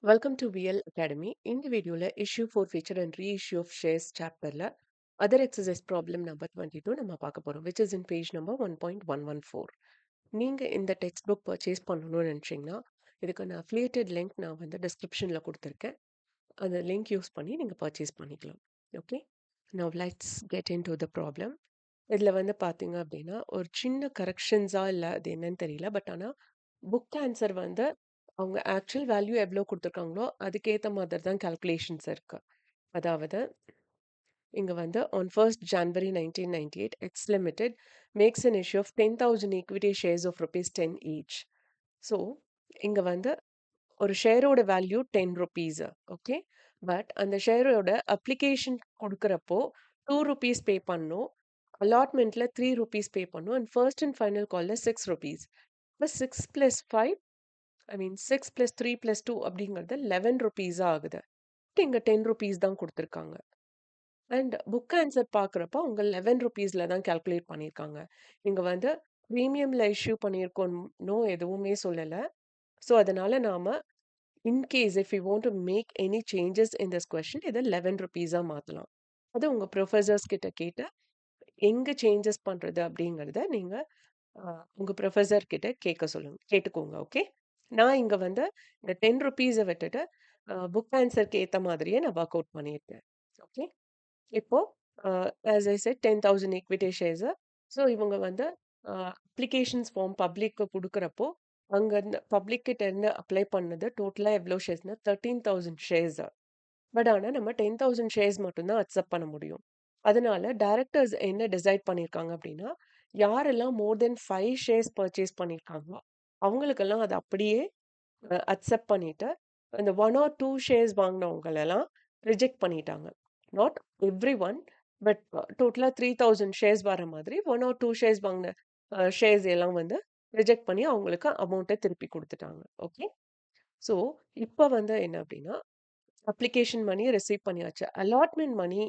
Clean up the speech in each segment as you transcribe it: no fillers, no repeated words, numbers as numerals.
Welcome to VL academy. இந்த வீடியோல issue forfeiture and reissue of shares சாப்டர்ல other exercise problem number 22 நம்ம பார்க்க போறோம், which is in page number 1.114. நீங்க இந்த டெக்ஸ்ட் புக் பர்ச்சேஸ் பண்ணணும்னு நினைச்சீங்கன்னா இதுக்கான அஃபிலியேட்டட் லிங்க் நான் வந்து டிஸ்கிரிப்ஷன்ல கொடுத்துருக்கேன். அந்த லிங்க் யூஸ் பண்ணி நீங்க பர்ச்சேஸ் பண்ணிக்கலாம். Okay, now let's get in to the problem. இதில் வந்து பார்த்தீங்க அப்படின்னா ஒரு சின்ன கரெக்ஷன்ஸா இல்லை அது என்னன்னு தெரியல, பட் ஆனால் புக் ஆன்சர் வந்து அவங்க ஆக்சுவல் வேல்யூ எவ்வளோ கொடுத்துருக்காங்களோ அதுக்கேற்ற மாதிரி தான் கால்குலேஷன்ஸ் இருக்கு. அதாவது இங்கே வந்து on 1st January 1998 X Limited makes an issue of 10,000 equity shares of rupees 10 each. So இங்கே வந்து ஒரு ஷேரோட வேல்யூ 10 ருபீஸ். ஓகே, பட் அந்த ஷேரோட அப்ளிகேஷன் கொடுக்குறப்போ 2 ருபீஸ் பே பண்ணும், அலாட்மெண்ட்ல 3 ருபீஸ் பே பண்ணும், அண்ட் ஃபர்ஸ்ட் அண்ட் ஃபைனல் கால்ல 6 ருபீஸ். இப்போ 6 + 5, ஐ மீன் 6 + 3 + 2 அப்படிங்கிறது 11 ருபீஸாக ஆகுது. இங்கே 10 ருபீஸ் தான் கொடுத்துருக்காங்க. அண்ட் புக் ஆன்சர் பார்க்குறப்போ அவங்க 11 ருபீஸில் தான் கால்குலேட் பண்ணியிருக்காங்க. இங்கே வந்து ப்ரீமியமில் இஷ்யூ பண்ணியிருக்கோம்னோ எதுவுமே சொல்லலை. ஸோ அதனால நாம in case if you want to make any changes in this question இதை 11 ருபீஸாக மாற்றலாம். அது உங்கள் ப்ரொஃபஸர்ஸ் கிட்ட கேட்டு எங்கே சேஞ்சஸ் பண்ணுறது அப்படிங்கிறத நீங்கள் உங்கள் ப்ரொஃபஸர் கிட்ட கேட்டுக்கோங்க. ஓகே, நான் இங்கே வந்து இந்த 10 ருபீஸை விட்டுட்டு புக் ஆன்சருக்கு ஏற்ற மாதிரியே நான் ஒர்க் அவுட் பண்ணியிருக்கேன். ஓகே, இப்போ as I set 10,000 equity shares. So இவங்க வந்து அப்ளிகேஷன்ஸ் ஃபார்ம் பப்ளிக்கு கொடுக்குறப்போ அங்கேருந்து பப்ளிக் கிட்ட இருந்து அப்ளை பண்ணது டோட்டலாக எவ்வளோ ஷேர்ஸ்னா 13,000 ஷேர்ஸ். பட் ஆனால் நம்ம 10,000 ஷேர்ஸ் மட்டும்தான் அக்செப்ட் பண்ண முடியும். அதனால டைரக்டர்ஸ் என்ன டிசைட் பண்ணியிருக்காங்க அப்படின்னா, யாரெல்லாம் மோர் தென் 5 ஷேர்ஸ் பர்ச்சேஸ் பண்ணியிருக்காங்களோ அவங்களுக்கெல்லாம் அதை அப்படியே அக்செப்ட் பண்ணிட்டு அந்த 1 or 2 ஷேர்ஸ் வாங்கினவங்களெல்லாம் ரிஜெக்ட் பண்ணிட்டாங்க. நாட் எவ்ரி ஒன், பட் டோட்டலாக 3,000 ஷேர்ஸ் வர மாதிரி 1 or 2 ஷேர்ஸ் வாங்கின ஷேர்ஸ் எல்லாம் வந்து ரிஜெக்ட் பண்ணி அவங்களுக்கு அமௌண்ட்டை திருப்பி கொடுத்துட்டாங்க. ஓகே, ஸோ இப்போ வந்து என்ன அப்படின்னா அப்ளிகேஷன் மணி ரிசீவ் பண்ணியாச்சு. அலாட்மெண்ட் மணி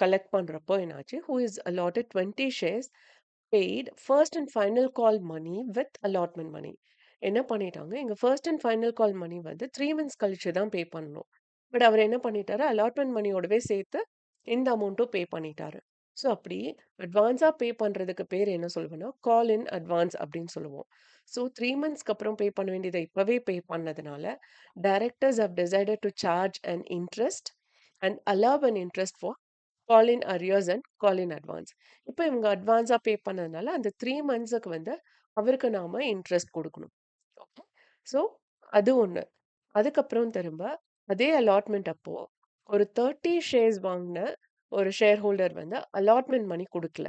கலெக்ட் பண்ணுறப்போ என்னாச்சு, who is allotted 20 shares paid first and final call money with allotment money. என்ன பண்ணிட்டாங்க, எங்க first and final call money வந்து 3 மந்த்ஸ் கழிச்சு தான் பே பண்ணணும். பட் அவர் என்ன பண்ணிட்டாரு, அலாட்மெண்ட் மணியோடவே சேர்த்து இந்த அமௌண்ட்டும் பே பண்ணிட்டாரு. ஸோ அப்படி அட்வான்ஸாக பே பண்ணுறதுக்கு பேர் என்ன சொல்லுவோம்னா கால் இன் அட்வான்ஸ் அப்படின்னு சொல்லுவோம். ஸோ 3 மந்த்ஸ்க்கு அப்புறம் பே பண்ண வேண்டியதை இப்போவே பே பண்ணதுனால directors have decided to charge an interest and allow an interest for call in arrears and call in advance. இப்போ இவங்க அட்வான்ஸாக பே பண்ணதுனால அந்த 3 மந்த்ஸுக்கு வந்து அவருக்கு நாம இன்ட்ரெஸ்ட் கொடுக்கணும். ஓகே, ஸோ அது ஒன்று. அதுக்கப்புறம் திரும்ப அதே அலாட்மெண்ட் அப்போ ஒரு 30 ஷேர்ஸ் வாங்கின ஒரு ஷேர் ஹோல்டர் வந்து அலாட்மெண்ட் மணி கொடுக்கல.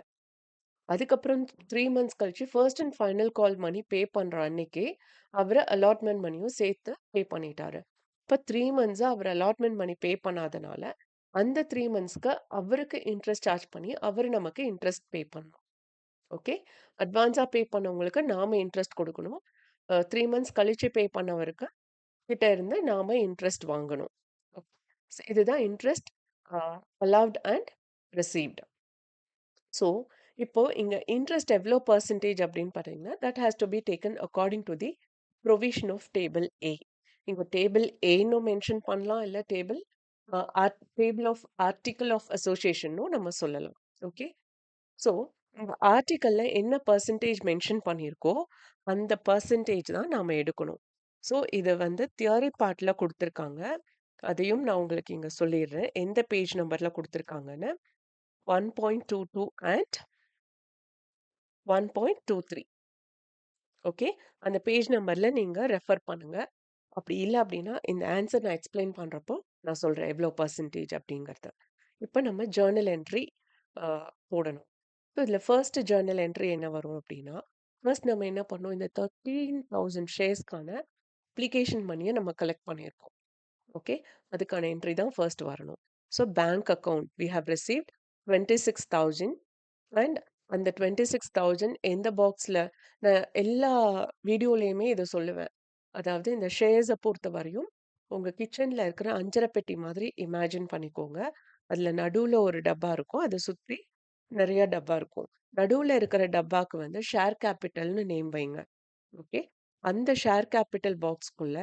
அதுக்கப்புறம் 3 மந்த்ஸ் கழிச்சு ஃபர்ஸ்ட் அண்ட் ஃபைனல் கால் மணி பே பண்ற அன்னைக்கே அவர் அலாட்மெண்ட் மணியும் சேர்த்து பே பண்ணிட்டாரு. இப்போ 3 மந்த்ஸா அவர் அலாட்மெண்ட் மணி பே பண்ணாதனால அந்த 3 மந்த்ஸ்க்கு அவருக்கு இன்ட்ரெஸ்ட் சார்ஜ் பண்ணி அவர் நமக்கு இன்ட்ரெஸ்ட் பே பண்ணணும். ஓகே, அட்வான்ஸா பே பண்ணவங்களுக்கு நாம இன்ட்ரெஸ்ட் கொடுக்கணும். 3 மந்த்ஸ் கழிச்சு பே பண்ணவருக்கு கிட்ட இருந்து நாம இன்ட்ரெஸ்ட் வாங்கணும். Okay. So, இதுதான் interest allowed and received. So இப்போ இங்க இன்ட்ரெஸ்ட் எவ்வளோ பர்சன்டேஜ் அப்படின்னு பார்த்தீங்கன்னா that has to be taken according to the provision of table A. இங்க டேபிள் ஏன்னு மென்ஷன் பண்ணலாம், இல்லை டேபிள் ஆஃப் ஆர்டிக்கல் ஆஃப் அசோசியேஷனும் நம்ம சொல்லலாம். ஓகே, ஸோ இந்த ஆர்டிக்கல்ல என்ன பர்சன்டேஜ் மென்ஷன் பண்ணியிருக்கோ அந்த பர்சன்டேஜ் தான் நாம எடுக்கணும். ஸோ இதை வந்து தியரி பார்ட்ல கொடுத்துருக்காங்க. அதையும் நான் உங்களுக்கு இங்க சொல்லிடுறேன் எந்த பேஜ் நம்பர்ல கொடுத்துருக்காங்கன்னு. 1.22 அண்ட் 1.23. ஓகே, அந்த பேஜ் நம்பர்ல நீங்க ரெஃபர் பண்ணுங்க. அப்படி இல்லை அப்படின்னா இந்த ஆன்சர் நான் எக்ஸ்பிளைன் பண்றப்போ நான் சொல்றேன் எவ்வளோ பர்சன்டேஜ் அப்படிங்கிறது. இப்போ நம்ம ஜேர்னல் என்ட்ரி போடணும். ஸோ இதில் ஃபர்ஸ்ட் ஜேர்னல் என்ட்ரி என்ன வரும் அப்படின்னா, ஃபர்ஸ்ட் நம்ம என்ன பண்ணோம், இந்த 13,000 ஷேர்ஸ்க்கான அப்ளிகேஷன் மணியை நம்ம கலெக்ட் பண்ணியிருக்கோம். ஓகே, அதுக்கான என்ட்ரி தான் ஃபர்ஸ்ட் வரணும். So bank account we have received 26,000 and அந்த 26,000 எந்த பாக்ஸில், நான் எல்லா வீடியோலையுமே இதை சொல்லுவேன். அதாவது இந்த ஷேர்ஸை பொறுத்த வரையும் உங்கள் கிச்சனில் இருக்கிற அஞ்சரை பெட்டி மாதிரி இமேஜின் பண்ணிக்கோங்க. அதில் நடுவில் ஒரு டப்பா இருக்கும், அதை சுற்றி நிறைய டப்பா இருக்கும். நடுவில் இருக்கிற டப்பாக்கு வந்து ஷேர் கேபிட்டல்னு நேம் வைங்க. ஓகே, அந்த ஷேர் கேபிட்டல் பாக்ஸ்க்குள்ள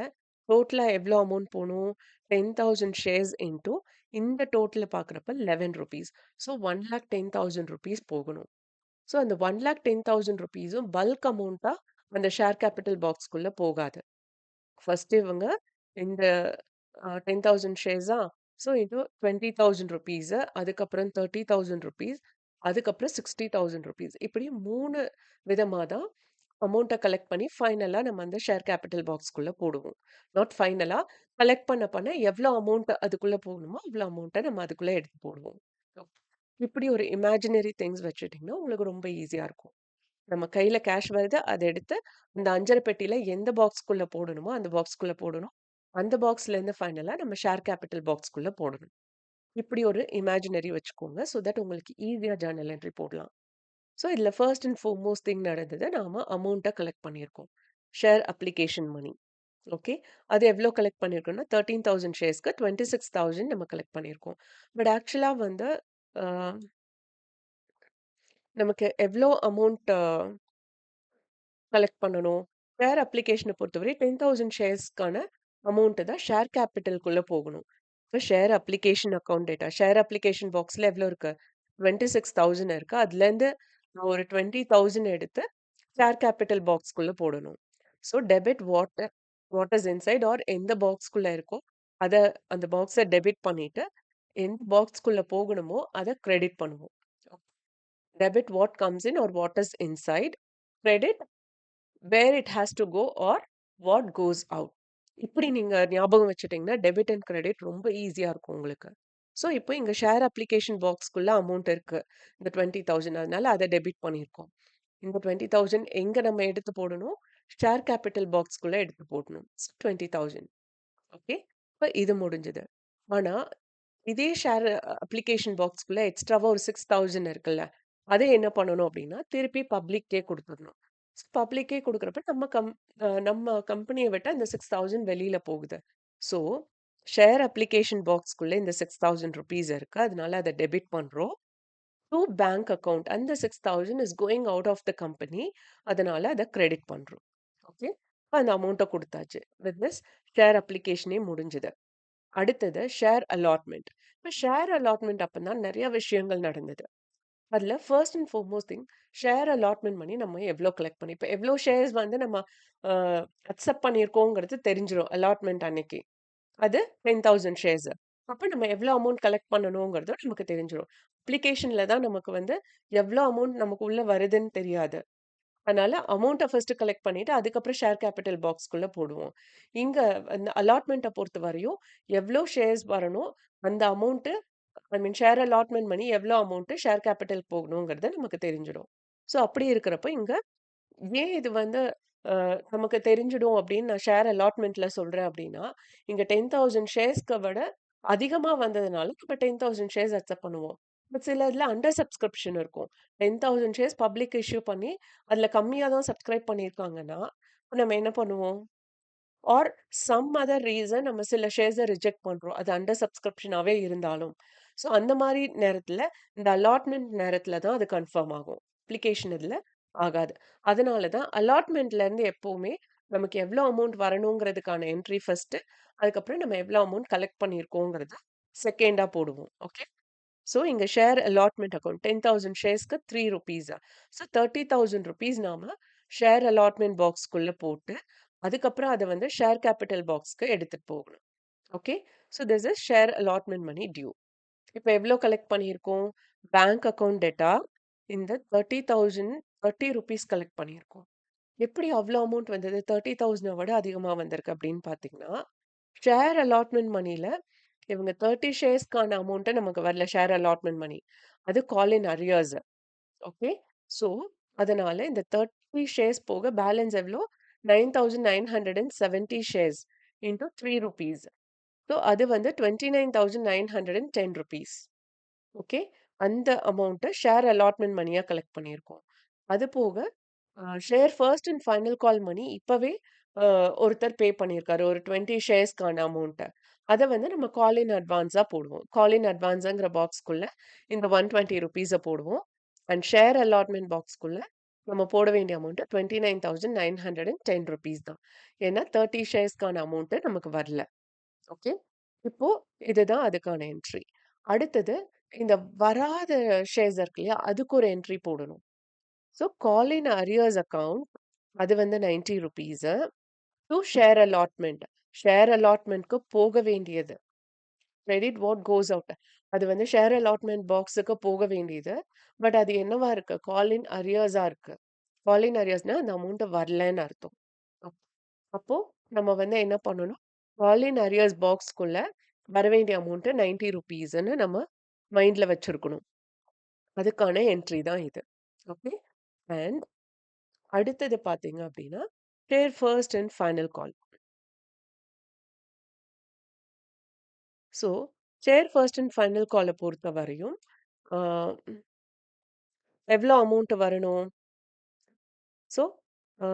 டோட்டலா எவ்வளோ அமௌண்ட் போணும்? 10,000 ஷேர்ஸ் இன்டூ இந்த டோட்டல பார்க்குறப்ப ₹11. ஸோ ₹1,10,000 போகணும். ஸோ அந்த ₹1,10,000ம் பல்க் அமௌண்ட்டா அந்த ஷேர் கேபிட்டல் பாக்ஸ்க்குள்ள போகாது. ஃபர்ஸ்ட் இவங்க இந்த 10,000 ஷேர்ஸா? ஸோ இது ₹20,000 அதுக்கப்புறம் ₹30,000 அதுக்கப்புறம் ₹60,000 இப்படி 3 விதமா தான் அமௌண்ட்ட கலெக்ட் பண்ணி ஃபைனலா நம்ம அந்த ஷேர் கேபிட்டல் பாக்ஸ்க்குள்ள போடுவோம். நாட் ஃபைனலா கலெக்ட் பண்ண எவ்வளோ அமௌண்ட் அதுக்குள்ள போகணுமோ, அவ்வளோ அமௌண்ட்ட நம்ம அதுக்குள்ள எடுத்து போடுவோம். இப்படி ஒரு இமேஜினரி திங்ஸ் வச்சுட்டீங்கன்னா, உங்களுக்கு ரொம்ப ஈஸியா இருக்கும். நம்ம கையில கேஷ் வருது, அத எடுத்து அந்த அஞ்சர பெட்டியில எந்த பாக்ஸ்க்குள்ள போடணுமோ, அந்த பாக்ஸ்க்குள்ள போடணும். அந்த பாக்ஸ்லேருந்து ஃபைனலா நம்ம ஷேர் கேபிட்டல் பாக்ஸ்க்குள்ள போடணும். இப்படி ஒரு இமேஜினரி வச்சுக்கோங்க. ஸோ தட் உங்களுக்கு ஈஸியா ஜர்னல் என்ட்ரி போடலாம். ஸோ இதுல ஃபர்ஸ்ட் அண்ட் ஃபோர்மோஸ்ட் திங் நடந்தது. நாம அமௌண்ட்ட கலெக்ட் பண்ணியிருக்கோம். Share application money. ஓகே. அது எவ்ளோ கலெக்ட் பண்ணியிருக்கோம்னா, 13,000 ஷேர்ஸ்க்கு 26,000 நம்ம கலெக்ட் பண்ணியிருக்கோம். பட் ஆக்சுவலா வந்து அ நமக்கு எவ்ளோ அமௌண்ட் கலெக்ட் பண்ணணும். ஷேர் அப்ளிகேஷன பொறுத்தவரை 10,000 ஷேர்ஸ்க்கான அமௌண்ட் தான் ஷேர் கேப்பிட்டல்க்குள்ள போகணும். இப்ப share application account data. Share application பாக்ஸ்ல எவ்ளோ இருக்கு? 26,000 இருக்கு. அதுலேருந்து நான் ஒரு 20,000 எடுத்து ஷேர் கேப்பிட்டல் பாக்ஸ்க்குள்ள போடணும். So debit what is inside or எந்த பாக்ஸ்க்குள்ள இருக்கோ, அத அந்த பாக்ஸ டெபிட் பண்ணிட்டு, எந்த பாக்ஸ்க்குள்ள போகணுமோ, அத கிரெடிட் பண்ணுவோம். Debit what comes in or what is inside. Credit where it has to go or what goes out. இப்படி நீங்க ஞாபகம் வச்சுட்டீங்கன்னா, டெபிட் அண்ட் கிரெடிட் ரொம்ப ஈஸியா இருக்கும் உங்களுக்கு. ஸோ, இப்போ இங்க ஷேர் அப்ளிகேஷன் பாக்ஸ்க்குள்ள அமௌண்ட் இருக்கு. இந்த 20,000 அதனால அத டெபிட் பண்ணியிருக்கோம். இந்த 20,000 எங்க நம்ம எடுத்து போடணும்? ஷேர் கேபிட்டல் பாக்ஸ்க்குள்ள எடுத்து போடணும். 20,000 ஓகே. இப்ப இது முடிஞ்சது. ஆனா, இதே ஷேர் அப்ளிகேஷன் பாக்ஸ்க்குள்ள எக்ஸ்ட்ராவா ஒரு 6,000 இருக்குல்ல. அத என்ன பண்ணணும் அப்டின்னா, திருப்பி பப்ளிக்கே குடுத்துடணும். பப்ளிக்கே குடுக்குறப்ப நம்ம கம்பெனிய விட்டு அந்த 6,000 வெளியில போகுது. ஸோ, ஷேர் அப்ளிகேஷன் பாக்ஸ்க்குள்ள இந்த ₹6,000 இருக்கு. அதனால அத டெபிட் பண்றோம். டூ பேங்க் அக்கவுண்ட் அந்த 6,000 is going out of the company. அதனால அத கிரெடிட் பண்றோம். ஓகே. அந்த அமௌண்ட்ட குடுத்தாச்சு. வித் திஸ் ஷேர் அப்ளிகேஷனே முடிஞ்சது. அடுத்தது ஷேர் அலாட்மெண்ட். இப்ப ஷேர் அலாட்மெண்ட் அப்பதான் நெறைய விஷயங்கள் நடந்தது. அதுல first and foremost thing share allotment பண்ணி நம்ம எவ்ளோ கலெக்ட் பண்ணி இப்ப எவ்ளோ ஷேர்ஸ் வந்து நம்ம அ அக்செப்ட் பண்ணியிருக்கோங்கிறது தெரிஞ்சிரும் அலாட்மெண்ட் அன்னைக்கு. அது 10,000 ஷேர்ஸ். அப்ப நம்ம எவ்ளோ அமௌண்ட் கலெக்ட் பண்ணணுங்கிறது நமக்கு தெரிஞ்சிரும். அப்ளிகேஷன்ல தான் நமக்கு வந்து எவ்ளோ அமௌண்ட் நமக்கு உள்ள வருதுன்னு தெரியாது. அதனால அமௌண்ட்ட ஃபர்ஸ்ட் கலெக்ட் பண்ணிட்டு, அதுக்கப்புறம் ஷேர் கேபிட்டல் பாக்ஸ்க்குள்ள போடுவோம். இங்க அந்த அலாட்மெண்ட்ட பொறுத்தவரையும் எவ்ளோ ஷேர்ஸ் வரணும், அந்த amount I mean share allotment money எவ்ளோ அமௌண்ட் ஷேர் கேபிட்டல் போகணுங்கிறது நமக்கு தெரிஞ்சிடும். ஸோ அப்படி இருக்கிறப்ப இங்க ஏன் இது வந்து நமக்கு தெரிஞ்சிடும் அப்படின்னு நான் ஷேர் அலாட்மெண்ட்ல சொல்றேன் அப்படின்னா, இங்க 10,000 ஷேர்ஸ்க்க விட அதிகமா வந்ததுனால நம்ம 10,000 ஷேர்ஸ் அக்செப்ட் பண்ணுவோம். பட் சில இதுல அண்டர் சப்ஸ்கிரிப்ஷன் இருக்கும். 10,000 ஷேர்ஸ் பப்ளிக் இஷ்யூ பண்ணி அதுல கம்மியா தான் சப்ஸ்கிரைப் பண்ணியிருக்காங்கன்னா, நம்ம என்ன பண்ணுவோம்? ஆர் சம் அதர் ரீசன் நம்ம சில ஷேர்ஸ ரிஜெக்ட் பண்றோம். அது அண்டர் சப்ஸ்கிரிப்ஷனாவே இருந்தாலும். ஸோ அந்த மாரி நேரத்துல, இந்த அலாட்மெண்ட் நேரத்துல தான் அது கன்ஃபர்ம் ஆகும். அப்ளிகேஷன் இதுல ஆகாது. அதனால தான் அலாட்மெண்ட்லேருந்து எப்பவுமே நமக்கு எவ்ளோ அமௌண்ட் வரணுங்கிறதுக்கான என்ட்ரி ஃபர்ஸ்ட்டு. அதுக்கப்புறம் நம்ம எவ்ளோ அமௌண்ட் கலெக்ட் பண்ணியிருக்கோங்கிறத செகண்டா போடுவோம். ஓகே. ஸோ இங்க ஷேர் அலாட்மெண்ட் அக்கவுண்ட் 10,000 ஷேர்ஸ்க்கு ₹3. ஸோ ₹30,000 நாம ஷேர் அலாட்மெண்ட் பாக்ஸ்க்குள்ள போட்டு, அதுக்கப்புறம் அத வந்து ஷேர் கேபிட்டல் பாக்ஸ்க்கு எடுத்துட்டு போகணும். Okay. So this is share allotment money due. இப்ப எவ்ளோ கலெக்ட் பண்ணியிருக்கோம்? பேங்க் அக்கவுண்ட் டேட்டா இந்த 30,000 ₹30 கலெக்ட் பண்ணியிருக்கோம். எப்படி அவ்ளோ அமௌண்ட் வந்தது? 30,000 விட அதிகமா வந்திருக்கு அப்படின்னு பார்த்தீங்கன்னா, ஷேர் அலாட்மெண்ட் மணில இவங்க 30 ஷேர்ஸ்க்கான அமௌண்ட்ட நமக்கு வரல ஷேர் அலாட்மெண்ட் மணி. அது call in arrears. Okay. So, அதனால இந்த 30 ஷேர்ஸ் போக பேலன்ஸ் எவ்ளோ? 9,970 ஷேர்ஸ் இன்டூ ₹3. ஸோ, அது வந்து ₹29,910. ஓகே. அந்த அமௌண்ட்ட ஷேர் அலாட்மெண்ட் மணியா கலெக்ட் பண்ணியிருக்கோம். அது போக share first and final call money இப்பவே அ ஒருத்தர் பே பண்ணியிருக்காரு. ஒரு 20 ஷேர்ஸ்க்கான அமௌண்ட்ட. அத வந்து நம்ம கால் இன் அட்வான்ஸா போடுவோம். கால் இன் அட்வான்ஸ்ங்கிற பாக்ஸ்க்குள்ள இந்த ₹120 போடுவோம். அண்ட் ஷேர் அலாட்மெண்ட் பாக்ஸ்க்குள்ள நம்ம போட வேண்டிய அமௌண்ட் 29,910 ரூபீஸ் தான். ஏன்னா 30 ஷேர்ஸ்க்கான அமௌண்ட் நமக்கு வரல. ஓகே. இப்போ இதுதான் அதுக்கான என்ட்ரி. அடுத்தது இந்த வராத ஷேர்ஸ் இருக்கு இல்லையா? அதுக்கு ஒரு என்ட்ரி போடணும். So call in arrears account அது வந்து 90 rupees. To share allotment. Share அலாட்மெண்ட்க்கு போக வேண்டியது. Credit what goes out. அது வந்து ஷேர் அலாட்மெண்ட் பாக்ஸுக்கு போக வேண்டியது. பட் அது என்னவா இருக்கு? கால் இன் அரியர்ஸா இருக்கு. கால் இன் அரியர்ஸ்னா அந்த அமௌண்ட் வரலன்னு அர்த்தம். அப்- அப்போ நம்ம வந்து என்ன பண்ணணும்? கால் இன் அரியர்ஸ் பாக்ஸ்க்குள்ள வர வேண்டிய அமௌண்ட் 90 ரூபீஸ்ன்னு நம்ம மைண்ட்ல வச்சிருக்கணும். அதுக்கான என்ட்ரி தான் இது. ஓகே. அண்ட் அடுத்தது பார்த்தீங்க அப்படின்னா, share first and final call. So share first and final கால பொறுத்தவரையும், ஆ எவ்வளோ அமௌண்ட் வரணும்? ஸோ அ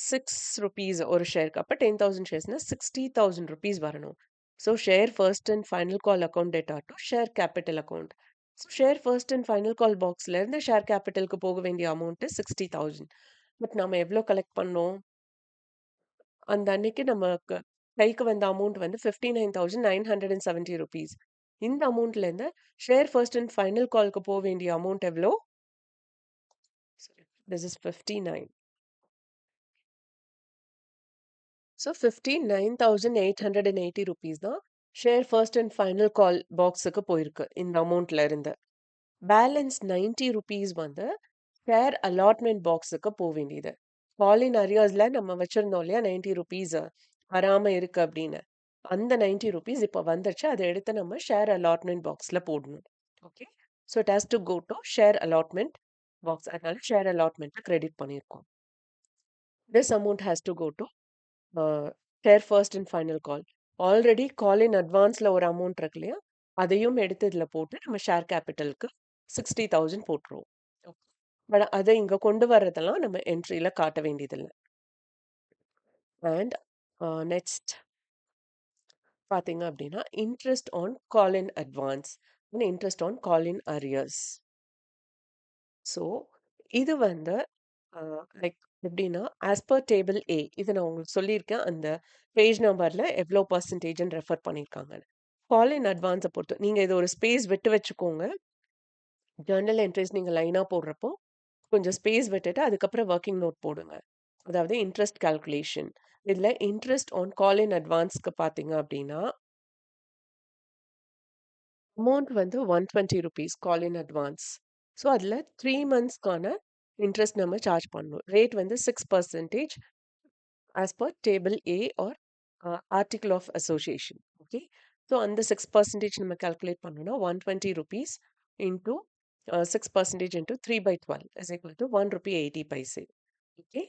₹6 ஒரு ஷேருக்கு. அப்ப 10,000 ஷேர்ஸ்னா ₹60,000 வரணும். So share first and final call account data to share capital account. So share first and final call பாக்ஸ்லேருந்து ஷேர் கேபிட்டலுக்கு போக வேண்டிய அமௌண்ட் 60,000. பட் நாம எவ்வளோ கலெக்ட் பண்ணோம்? அந்த அன்னைக்கு நமக்கு கைக்கு வந்த அமௌண்ட் வந்து ₹59,970. இந்த அமௌண்ட்லேருந்து ஷேர் ஃபர்ஸ்ட் அண்ட் ஃபைனல் கால்க்கு போ வேண்டிய அமௌண்ட் எவ்வளோ? Sorry, this is 59. ஸோ ₹59,880 தான் ஷேர் ஃபர்ஸ்ட் அண்ட் ஃபைனல் கால் பாக்ஸுக்கு போயிருக்கு இந்த அமௌண்ட்ல இருந்து. பேலன்ஸ் ₹90 வந்து ஷேர் அலாட்மெண்ட் பாக்ஸுக்கு வேண்டியது. கால் இன் அரியர்ஸ்ல நம்ம வச்சிருந்தோம் இல்லையா ₹90 வராம இருக்கு அப்படின்னு. அந்த ₹90 இப்போ வந்துருச்சு. அத எடுத்து நம்ம ஷேர் அலாட்மெண்ட் பாக்ஸ்ல போடணும். Okay. So it has to go to share allotment box. அதனால ஷேர் அலாட்மெண்ட்ட கிரெடிட் பண்ணியிருக்கோம். This amount has to go to share first and final call. Already call in அட்வான்ஸ்ல ஒரு அமௌண்ட் இருக்கு இல்லையா? அதையும் எடுத்து இதுல போட்டு நம்ம ஷேர் கேபிட்டலுக்கு 60,000 போட்டுருவோம். பட் அத இங்க கொண்டு வர்றதெல்லாம் நம்ம என்ட்ரில காட்ட வேண்டியதில்ல. அண்ட் நெக்ஸ்ட் பார்த்தீங்க அப்படின்னா, interest on call in advance and interest on call in arrears. So இது வந்து லைக் எப்படின்னா, ஆஸ் பர் டேபிள் ஏ இது நான் உங்களுக்கு சொல்லியிருக்கேன். அந்த பேஜ் நம்பர்ல எவ்வளோ பெர்சன்டேஜ்ன்னு ரெஃபர் பண்ணியிருக்காங்கன்னு. கால் இன் அட்வான்ஸ பொறுத்து நீங்க இத ஒரு ஸ்பேஸ் விட்டு வச்சுக்கோங்க. ஜர்னல் என்ட்ரீஸ் நீங்க லைனா போடுறப்போ, கொஞ்சம் ஸ்பேஸ் விட்டுட்டு அதுக்கப்புறம் வொர்க்கிங் நோட் போடுங்க. அதாவது இன்ட்ரெஸ்ட் கால்குலேஷன். இதுல இன்ட்ரெஸ்ட் ஆன் கால் இன் அட்வான்ஸ்க்கு பார்த்தீங்க அப்படின்னா, அமௌண்ட் வந்து ₹120 கால் இன் அட்வான்ஸ். ஸோ அதுல 3 மந்த்ஸ்க்கான இன்ட்ரெஸ்ட் நம்ம சார்ஜ் பண்ணணும். ரேட் வந்து 6% as per table A or article of association. Okay. So, அந்த 6% நம்ம calculate பண்ணோம்னா ₹120 into 6% into 3 by 12 is equal to ₹1.80. Okay.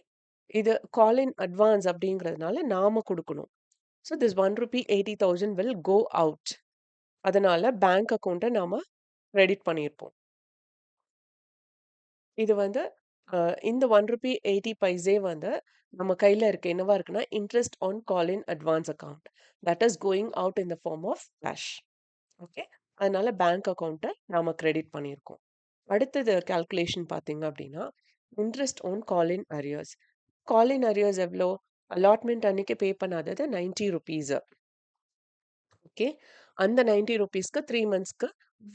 இது call in advance அப்படிங்கிறதுனால நாம கொடுக்கணும். So, this ₹1.80,000 will go out. அதனால பேங்க் அக்கவுண்ட்டை நாம கிரெடிட் பண்ணியிருப்போம். இது வந்து இந்த ₹1.80 வந்து நம்ம கையில இருக்கு. என்னவா இருக்குன்னா, interest on call in advance account. That is going out in the form of cash. Okay. அதனால பேங்க் அக்கவுண்ட்ட நாம கிரெடிட் பண்ணியிருக்கோம். அடுத்தது கால்குலேஷன் பார்த்தீங்க அப்படின்னா, interest on call in arrears. Call in arrears எவ்வளோ? அலாட்மெண்ட் அன்னைக்கு பே பண்ணாதது ₹90. ஓகே. அந்த ₹90க்கு 3 மந்த்ஸ்க்கு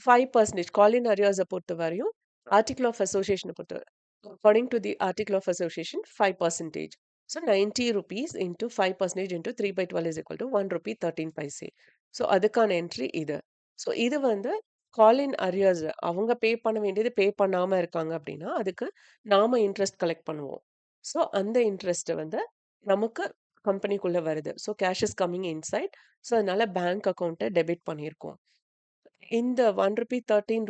5% கால் இன் அரியர்ஸ பொறுத்தவரையும், ஆர்டிகிள் ஆஃப் அசோசியேஷன பொறுத்தவரை according to the article of association 5%. So ₹90 into 5% into 3/12 is equal to ₹1.13. So அதுக்கான என்ட்ரி இது. ஸோ இது வந்து கால் இன் அரியர்ஸ் அவங்க பே பண்ண வேண்டியது பே பண்ணாம இருக்காங்க அப்படின்னா, அதுக்கு நாம இன்ட்ரெஸ்ட் கலெக்ட் பண்ணுவோம். ஸோ அந்த இன்ட்ரெஸ்ட் வந்து நமக்கு கம்பெனிக்குள்ள வருது. So cash is coming inside. So அதனால பேங்க் அக்கவுண்ட்ட டெபிட் பண்ணியிருக்கோம். இந்த ₹1.13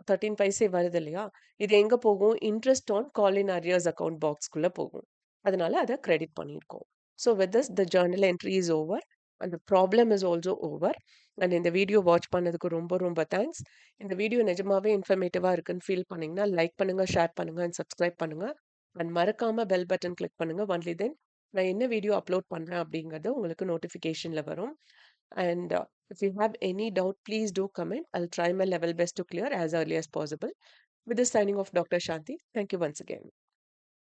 13 பைசே வருது இல்லையா? இது எங்க போகும்? Interest on call in arrears account பாக்ஸ்க்குள்ள போகும். அதனால அத கிரெடிட் பண்ணியிருக்கோம். So with this the journal entry is over and the problem is also over. And இந்த வீடியோ வாட்ச் பண்ணதுக்கு ரொம்ப ரொம்ப தேங்க்ஸ். இந்த வீடியோ நிஜமாவே இன்ஃபர்மேட்டிவா இருக்குன்னு ஃபீல் பண்ணீங்கன்னா, லைக் பண்ணுங்க, ஷேர் பண்ணுங்க அண்ட் சப்ஸ்கிரைப் பண்ணுங்க. அண்ட் மறக்காம பெல் பட்டன் கிளிக் பண்ணுங்க. ஒன்லி தென் நான் என்ன வீடியோ அப்லோட் பண்றேன் அப்படிங்கிறது உங்களுக்கு நோட்டிஃபிகேஷன்ல வரும். And if you have any doubt, please do comment. I'll try my level best to clear as early as possible. With this signing off, Dr. Shanti. Thank you once again.